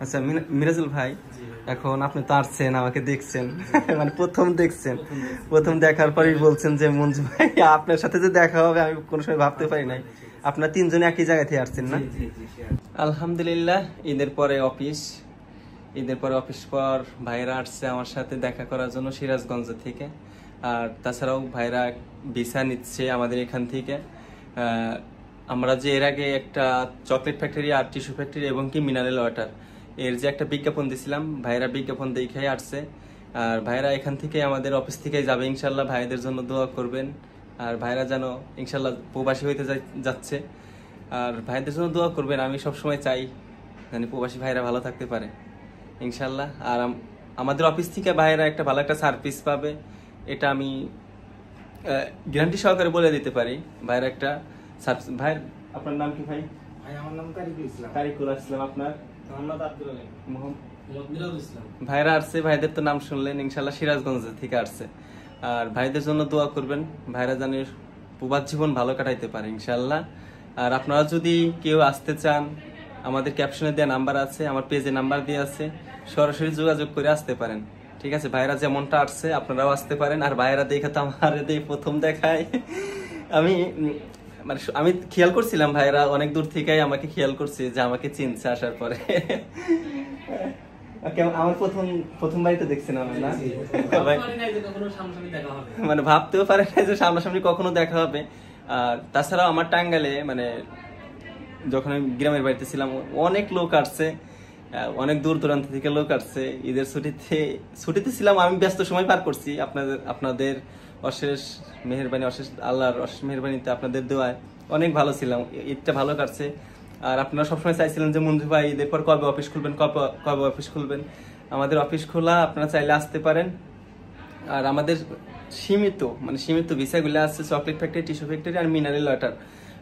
আচ্ছা মিরাজুল ভাই, এখন আপনি তো আসছেন, আমাকে দেখছেন, মানে প্রথম দেখছেন, প্রথম দেখার পরেই বলছেন যে মঞ্জু ভাই আপনার সাথে যে দেখা হবে আমি কোনো সময় ভাবতে পারি নাই। আপনার তিনজনে একই জায়গা থেকে আসছেন না? আলহামদুলিল্লাহ, ঈদের পরে অফিস পর ভাইরা আসছে আমার সাথে দেখা করার জন্য সিরাজগঞ্জ থেকে। আর তাছাড়াও ভাইরা ভিসা নিচ্ছে আমাদের এখান থেকে। আমরা যে এর আগে একটা চকলেট ফ্যাক্টরি আর টিস্যু ফ্যাক্টরি এবং কি মিনারেল ওয়াটার এর যে একটা বিজ্ঞাপন দিছিলাম, ভাইরা বিজ্ঞাপন দেখে আসছে। আর ভাইরা এখান থেকে আমাদের অফিস থেকে যাবে ইনশাল্লাহ। ভাইদের জন্য দোয়া করবেন। আর ভাইরা যেন ইনশাল্লাহ প্রবাসী হইতে যাচ্ছে, আর ভাইদের জন্য দোয়া করবেন। আমি সবসময় চাই মানে প্রবাসী ভাইরা ভালো থাকতে পারে ইনশাল্লাহ। আর আমাদের অফিস থেকে ভাইরা একটা ভালো একটা সার্ভিস পাবে, এটা আমি গ্যারান্টি সহকারে বলে দিতে পারি। ভাইরা একটা সার্ভিস। ভাই আপনার নাম কি ভাই? ভাই আমার নাম তারিকুল ইসলাম। তারিকুল ইসলাম। আপনার? মোহাম্মদ আব্দুল আলী। মোহাম্মদ ইসলাম। ভাইরা আসছে, ভাইদের তো নাম শুনলেন, ইনশাল্লাহ সিরাজগঞ্জ থেকে আসছে। আর ভাইদের জন্য দোয়া করবেন, ভাইরা জানি প্রবাস জীবন ভালো কাটাইতে পারে ইনশাল্লাহ। আর আপনারা যদি কেউ আসতে চান, আমাদের ক্যাপশনে দেওয়া নাম্বার আছে, আমার পেজে নাম্বার দিয়ে আছে, সরাসরি যোগাযোগ করে আসতে পারেন। ঠিক আছে, ভাইরা যেমনটা আসছে আপনারাও আসতে পারেন। আর ভাইরা দেখে তো আমার প্রথম দেখায় আমি খেয়াল করছিলাম ভাইরা অনেক দূর থেকেই আমাকে খেয়াল করছে যে আমাকে চিনছে আসার পরে। আমার প্রথম বাড়িতে দেখছেন আমি না, মানে ভাবতেও পারে না যে সামনাসামনি কখনো দেখা হবে। আর তাছাড়াও আমার টাঙ্গাইলে মানে যখন আমি গ্রামের বাড়িতে ছিলাম অনেক লোক আসছে, অনেক দূর দূরান্ত থেকে লোক আসছে। ঈদের ছুটিতে ছিলাম, আমি ব্যস্ত সময় পার করছি। আপনাদের অশেষ মেহেরবানি, অশেষ আল্লাহর অশেষ মেহেরবানিতে, আপনাদের দোয়ায় অনেক ভালো ছিলাম, ঈদটা ভালো কাটছে। আর আপনারা সবসময় চাইছিলেন যে মঞ্জু ভাই ঈদের পর কবে অফিস খুলবেন, কবে অফিস খুলবেন। আমাদের অফিস খোলা, আপনারা চাইলে আসতে পারেন। আর আমাদের সীমিত ভিসাগুলো আছে চকলেট ফ্যাক্টরি, টিস্যু ফ্যাক্টরি আর মিনারেল ওয়াটার।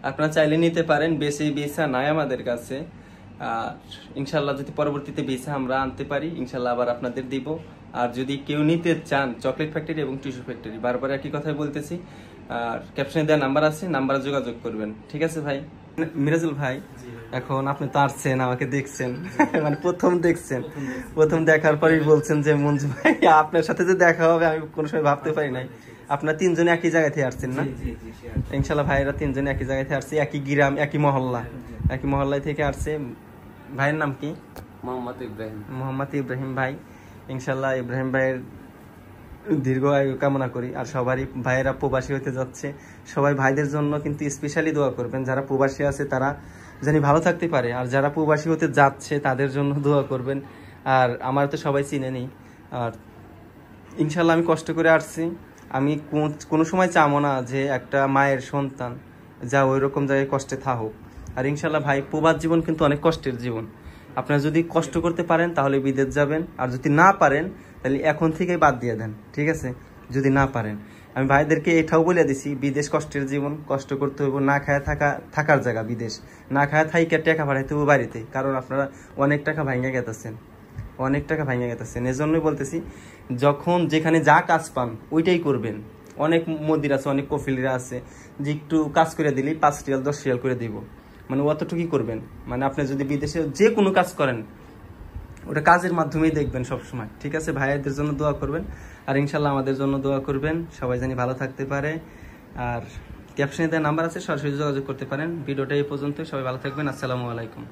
আপনারা চাইলে নিতে পারেন, বেশি ভিসা নাই আমাদের কাছে। ইনশাল্লাহ যদি পরবর্তীতে ভিসা আমরা আনতে পারি ইনশাল্লাহ আবার আপনাদের দিব। আর যদি কেউ নিতে চান চকলেট ফ্যাক্টরি এবং টিস্যু ফ্যাক্টরি, বারবার একই কথাই বলতেছি। আর ক্যাপশনে দেওয়া নাম্বার আছে, নাম্বারে যোগাযোগ করবেন। ঠিক আছে ভাই? মিরাজুল ভাই, এখন আপনি তো আসছেন, আমাকে দেখছেন, মানে প্রথম দেখছেন, প্রথম দেখার পরেই বলছেন যে মঞ্জু ভাই আপনার সাথে যে দেখা হবে আমি কোনো সময় ভাবতে পারি নাই। আপনার তিনজনে একই জায়গা থেকে আসছেন না? ইনশাল্লাহ ভাইরা তিনজনে একই জায়গা থেকে আসছে, একই গ্রাম, একই মহল্লায় থেকে আসছে। ভাইয়ের নাম কি? মোহাম্মদ ইব্রাহিম ভাই। ইনশাল্লাহ ইব্রাহিম ভাইয়ের দীর্ঘ আয়ু কামনা করি। আর সবারই ভাইয়েরা প্রবাসী হতে যাচ্ছে, সবাই ভাইদের জন্য কিন্তু স্পেশালি দোয়া করবেন। যারা প্রবাসী আছে তারা জানি ভালো থাকতে পারে, আর যারা প্রবাসী হতে যাচ্ছে তাদের জন্য দোয়া করবেন। আর আমার তো সবাই চিনেনি। আর ইনশাল্লাহ আমি কষ্ট করে আসছি, আমি কোনো সময় চাবো না যে একটা মায়ের সন্তান যা ওই রকম জায়গায় কষ্টে থাকুক। আর ইনশাল্লাহ ভাই প্রবাস জীবন কিন্তু অনেক কষ্টের জীবন। আপনারা যদি কষ্ট করতে পারেন তাহলে বিদেশ যাবেন, আর যদি না পারেন তাহলে এখন থেকেই বাদ দিয়ে দেন। ঠিক আছে? যদি না পারেন, আমি ভাইদেরকে এটাও বলে দিছি, বিদেশ কষ্টের জীবন, কষ্ট করতে হইব। না খায় থাকার জায়গা বিদেশ, না খায় থাইকে টাকা পাঠাইতে হইব বাড়িতে, কারণ আপনারা অনেক টাকা ভাঙে গেতেছেন, এজন্যই বলতেছি যখন যেখানে যা কাজ পান ওইটাই করবেন। অনেক মদির আছে, অনেক কফিলরা আছে যে একটু কাজ করে দিলেই 5 রিয়াল 10 রিয়াল করে দিব, মানে অতটুকুই করবেন। মানে আপনি যদি বিদেশে যে কোনো কাজ করেন ওটা কাজের মাধ্যমেই দেখবেন সবসময়। ঠিক আছে? ভাইয়াদের জন্য দোয়া করবেন, আর ইনশাল্লাহ আমাদের জন্য দোয়া করবেন, সবাই জানি ভালো থাকতে পারে। আর ক্যাপশনে দেওয়া নাম্বার আছে, সরাসরি যোগাযোগ করতে পারেন। ভিডিওটা এই পর্যন্ত, সবাই ভালো থাকবেন। আসসালামু আলাইকুম।